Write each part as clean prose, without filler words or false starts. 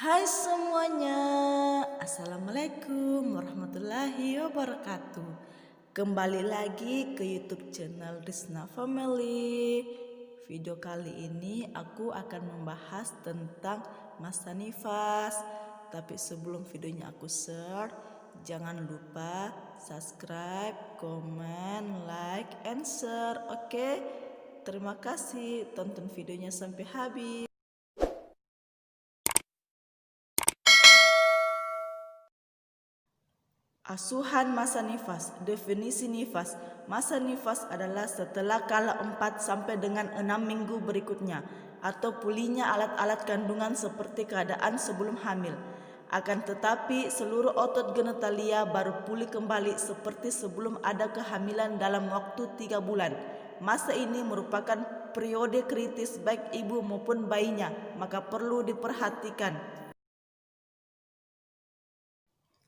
Hai semuanya, Assalamualaikum warahmatullahi wabarakatuh. Kembali lagi ke YouTube channel Rizna Family. Video kali ini aku akan membahas tentang masa nifas. Tapi sebelum videonya aku share, jangan lupa subscribe, komen, like, and share. Oke? Terima kasih, tonton videonya sampai habis. Asuhan masa nifas. Definisi nifas. Masa nifas adalah setelah kala 4 sampai dengan 6 minggu berikutnya atau pulihnya alat-alat kandungan seperti keadaan sebelum hamil. Akan tetapi seluruh otot genitalia baru pulih kembali seperti sebelum ada kehamilan dalam waktu 3 bulan. Masa ini merupakan periode kritis baik ibu maupun bayinya, maka perlu diperhatikan.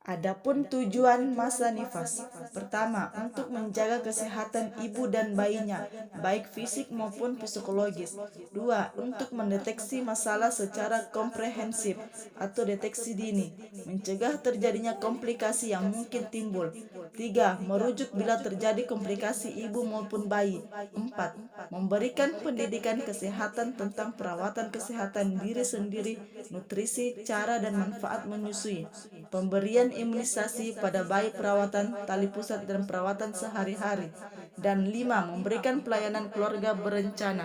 Adapun tujuan masa nifas, pertama, untuk menjaga kesehatan ibu dan bayinya, baik fisik maupun psikologis. Dua, untuk mendeteksi masalah secara komprehensif atau deteksi dini, mencegah terjadinya komplikasi yang mungkin timbul. Tiga, merujuk bila terjadi komplikasi ibu maupun bayi. Empat, memberikan pendidikan kesehatan tentang perawatan kesehatan diri sendiri, nutrisi, cara dan manfaat menyusui, pemberian imunisasi pada bayi, perawatan tali pusat dan perawatan sehari-hari. Dan 5, memberikan pelayanan keluarga berencana.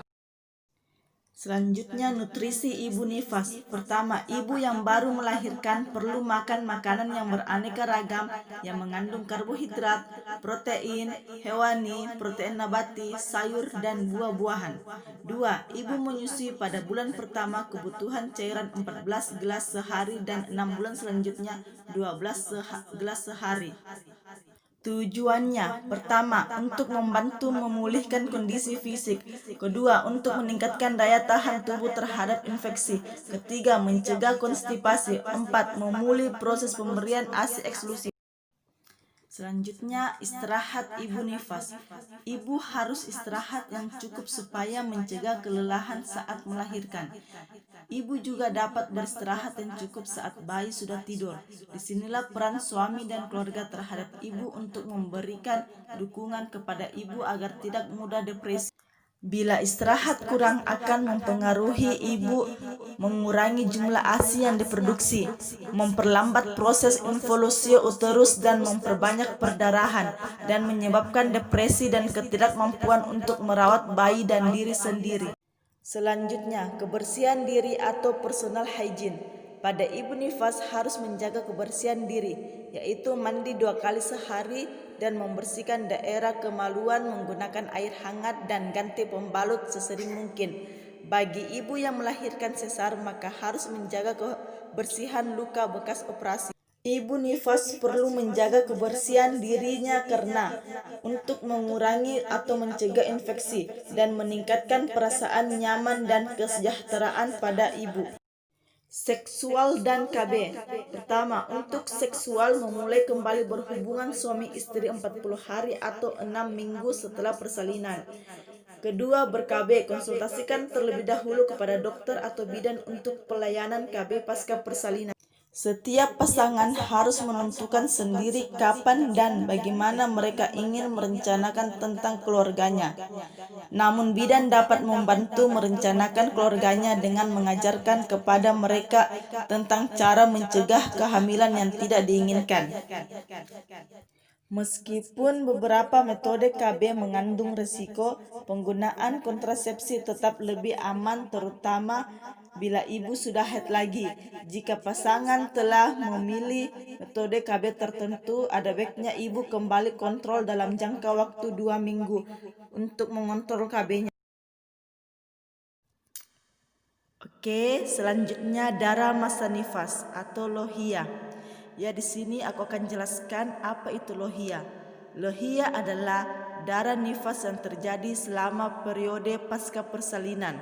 Selanjutnya, nutrisi ibu nifas. Pertama, ibu yang baru melahirkan perlu makan makanan yang beraneka ragam yang mengandung karbohidrat, protein hewani, protein nabati, sayur, dan buah-buahan. Dua, ibu menyusui pada bulan pertama kebutuhan cairan 14 gelas sehari dan 6 bulan selanjutnya 12 gelas sehari. Tujuannya, pertama, untuk membantu memulihkan kondisi fisik. Kedua, untuk meningkatkan daya tahan tubuh terhadap infeksi. Ketiga, mencegah konstipasi. Empat, memulih proses pemberian ASI eksklusif. Selanjutnya, istirahat ibu nifas. Ibu harus istirahat yang cukup supaya mencegah kelelahan saat melahirkan. Ibu juga dapat beristirahat yang cukup saat bayi sudah tidur. Disinilah peran suami dan keluarga terhadap ibu untuk memberikan dukungan kepada ibu agar tidak mudah depresi. Bila istirahat kurang akan mempengaruhi ibu, mengurangi jumlah ASI yang diproduksi, memperlambat proses involusi uterus dan memperbanyak perdarahan, dan menyebabkan depresi dan ketidakmampuan untuk merawat bayi dan diri sendiri. Selanjutnya, kebersihan diri atau personal hygiene. Pada ibu nifas harus menjaga kebersihan diri, yaitu mandi 2 kali sehari dan membersihkan daerah kemaluan menggunakan air hangat dan ganti pembalut sesering mungkin. Bagi ibu yang melahirkan sesar, maka harus menjaga kebersihan luka bekas operasi. Ibu nifas perlu menjaga kebersihan dirinya karena untuk mengurangi atau mencegah infeksi dan meningkatkan perasaan nyaman dan kesejahteraan pada ibu. Seksual dan KB. Pertama, untuk seksual memulai kembali berhubungan suami istri 40 hari atau 6 minggu setelah persalinan. Kedua, ber-KB. Konsultasikan terlebih dahulu kepada dokter atau bidan untuk pelayanan KB pasca persalinan. Setiap pasangan harus menentukan sendiri kapan dan bagaimana mereka ingin merencanakan tentang keluarganya. Namun bidan dapat membantu merencanakan keluarganya dengan mengajarkan kepada mereka tentang cara mencegah kehamilan yang tidak diinginkan. Meskipun beberapa metode KB mengandung risiko, penggunaan kontrasepsi tetap lebih aman, terutama bila ibu sudah haid lagi. Jika pasangan telah memilih metode KB tertentu, ada baiknya ibu kembali kontrol dalam jangka waktu 2 minggu untuk mengontrol KB-nya. Oke, selanjutnya darah masa nifas atau lohia. Ya, di sini aku akan jelaskan apa itu lohia. Lohia adalah darah nifas yang terjadi selama periode pasca persalinan.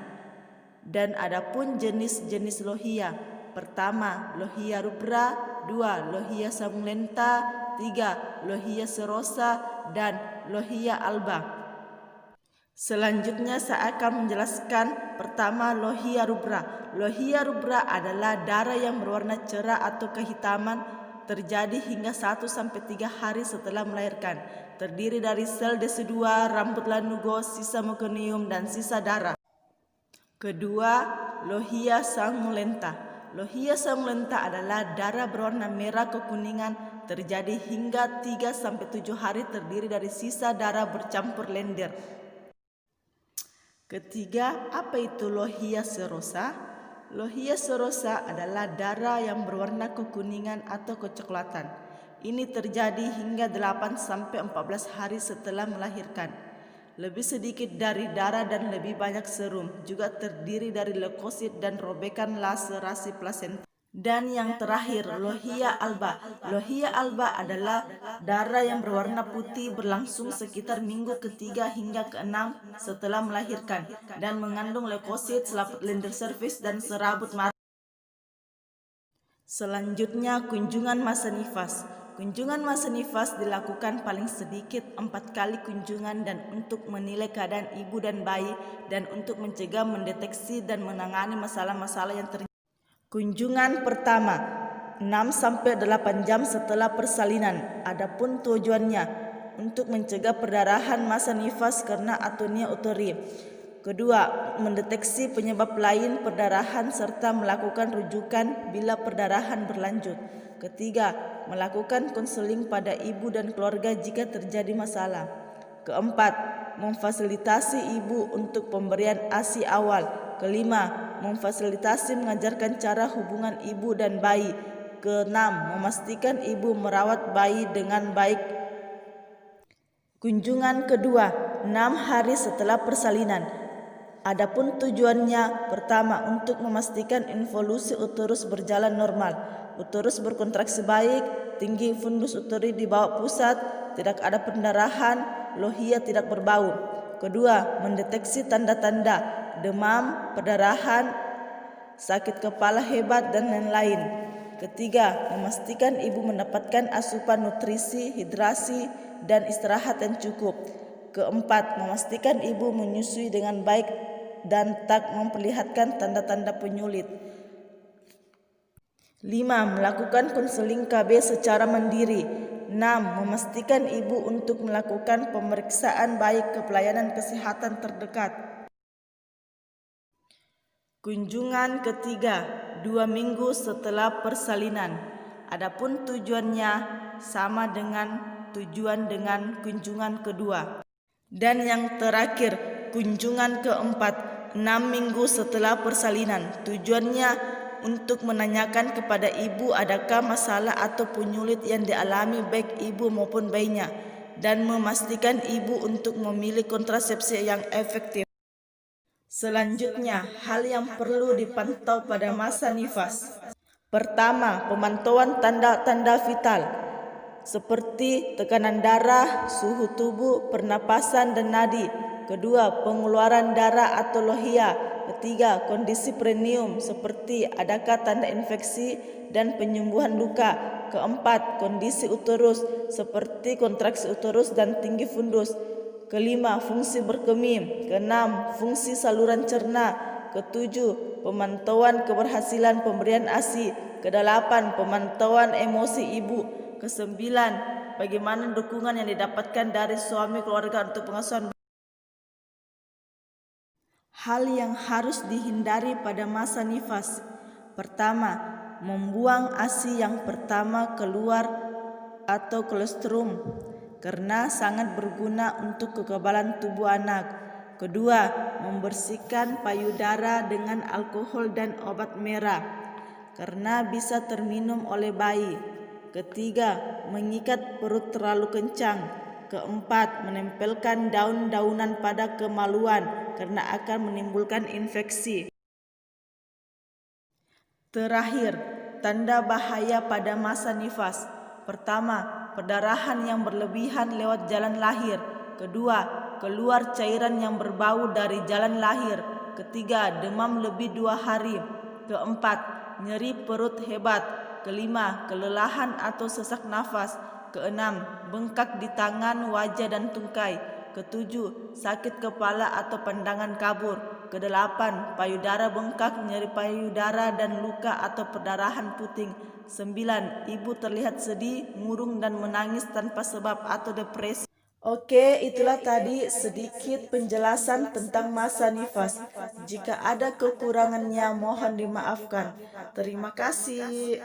Dan adapun jenis-jenis lohia. Pertama, lohia rubra. Dua, lohia samulenta. Tiga, lohia serosa. Dan lohia alba. Selanjutnya saya akan menjelaskan pertama lohia rubra. Lohia rubra adalah darah yang berwarna cerah atau kehitaman terjadi hingga 1-3 hari setelah melahirkan. Terdiri dari sel desidua, rambut lanugo, sisa mekonium, dan sisa darah. Kedua, lohia sanguinolenta. Lohia sanguinolenta adalah darah berwarna merah kekuningan terjadi hingga 3-7 hari terdiri dari sisa darah bercampur lendir. Ketiga, apa itu lohia serosa? Lohia serosa adalah darah yang berwarna kekuningan atau kecoklatan. Ini terjadi hingga 8-14 hari setelah melahirkan. Lebih sedikit dari darah dan lebih banyak serum, juga terdiri dari leukosit dan robekan laserasi plasenta. Dan yang terakhir, lohia alba. Lohia alba adalah darah yang berwarna putih berlangsung sekitar minggu ke-3 hingga ke-6 setelah melahirkan dan mengandung leukosit, selaput lendir serviks, dan serabut marah. Selanjutnya, kunjungan masa nifas. Kunjungan masa nifas dilakukan paling sedikit 4 kali kunjungan dan untuk menilai keadaan ibu dan bayi dan untuk mencegah, mendeteksi, dan menangani masalah-masalah yang terjadi. Kunjungan pertama 6-8 jam setelah persalinan. Adapun tujuannya untuk mencegah perdarahan masa nifas karena atonia uteri. Kedua, mendeteksi penyebab lain perdarahan serta melakukan rujukan bila perdarahan berlanjut. Ketiga, melakukan konseling pada ibu dan keluarga jika terjadi masalah. Keempat, memfasilitasi ibu untuk pemberian ASI awal. Kelima, memfasilitasi mengajarkan cara hubungan ibu dan bayi. Keenam, memastikan ibu merawat bayi dengan baik. Kunjungan kedua, 6 hari setelah persalinan. Adapun tujuannya, pertama, untuk memastikan involusi uterus berjalan normal, uterus berkontraksi baik, tinggi fundus uteri di bawah pusat, tidak ada pendarahan, lohia tidak berbau. Kedua, mendeteksi tanda-tanda demam, perdarahan, sakit kepala hebat, dan lain-lain. Ketiga, memastikan ibu mendapatkan asupan nutrisi, hidrasi, dan istirahat yang cukup. Keempat, memastikan ibu menyusui dengan baik dan tak memperlihatkan tanda-tanda penyulit. 5. Melakukan konseling KB secara mandiri. 6. Memastikan ibu untuk melakukan pemeriksaan baik ke pelayanan kesehatan terdekat. Kunjungan ketiga, 2 minggu setelah persalinan. Adapun tujuannya sama dengan tujuan dengan kunjungan kedua. Dan yang terakhir, kunjungan keempat, 6 minggu setelah persalinan. Tujuannya untuk menanyakan kepada ibu adakah masalah atau penyulit yang dialami baik ibu maupun bayinya, dan memastikan ibu untuk memilih kontrasepsi yang efektif. Selanjutnya, hal yang perlu dipantau pada masa nifas. Pertama, pemantauan tanda-tanda vital seperti tekanan darah, suhu tubuh, pernapasan, dan nadi. Kedua, pengeluaran darah atau lohia. Ketiga, kondisi perineum seperti adakah tanda infeksi dan penyembuhan luka. Keempat, kondisi uterus seperti kontraksi uterus dan tinggi fundus. Kelima, fungsi berkemih. Keenam, fungsi saluran cerna. Ketujuh, pemantauan keberhasilan pemberian ASI. Kedelapan, pemantauan emosi ibu. Kesembilan, bagaimana dukungan yang didapatkan dari suami keluarga untuk pengasuhan. Hal yang harus dihindari pada masa nifas. Pertama, membuang ASI yang pertama keluar atau kolostrum karena sangat berguna untuk kekebalan tubuh anak. Kedua, membersihkan payudara dengan alkohol dan obat merah karena bisa terminum oleh bayi. Ketiga, mengikat perut terlalu kencang. Keempat, menempelkan daun-daunan pada kemaluan karena akan menimbulkan infeksi. Terakhir, tanda bahaya pada masa nifas. Pertama, perdarahan yang berlebihan lewat jalan lahir. Kedua, keluar cairan yang berbau dari jalan lahir. Ketiga, demam lebih 2 hari. Keempat, nyeri perut hebat. Kelima, kelelahan atau sesak nafas. Keenam, bengkak di tangan, wajah, dan tungkai. Ketujuh, sakit kepala atau pandangan kabur. Kedelapan, payudara bengkak, nyeri payudara dan luka atau perdarahan puting. 9. Ibu terlihat sedih, murung dan menangis tanpa sebab atau depresi. Oke, itulah tadi sedikit penjelasan tentang masa nifas. Jika ada kekurangannya mohon dimaafkan. Terima kasih.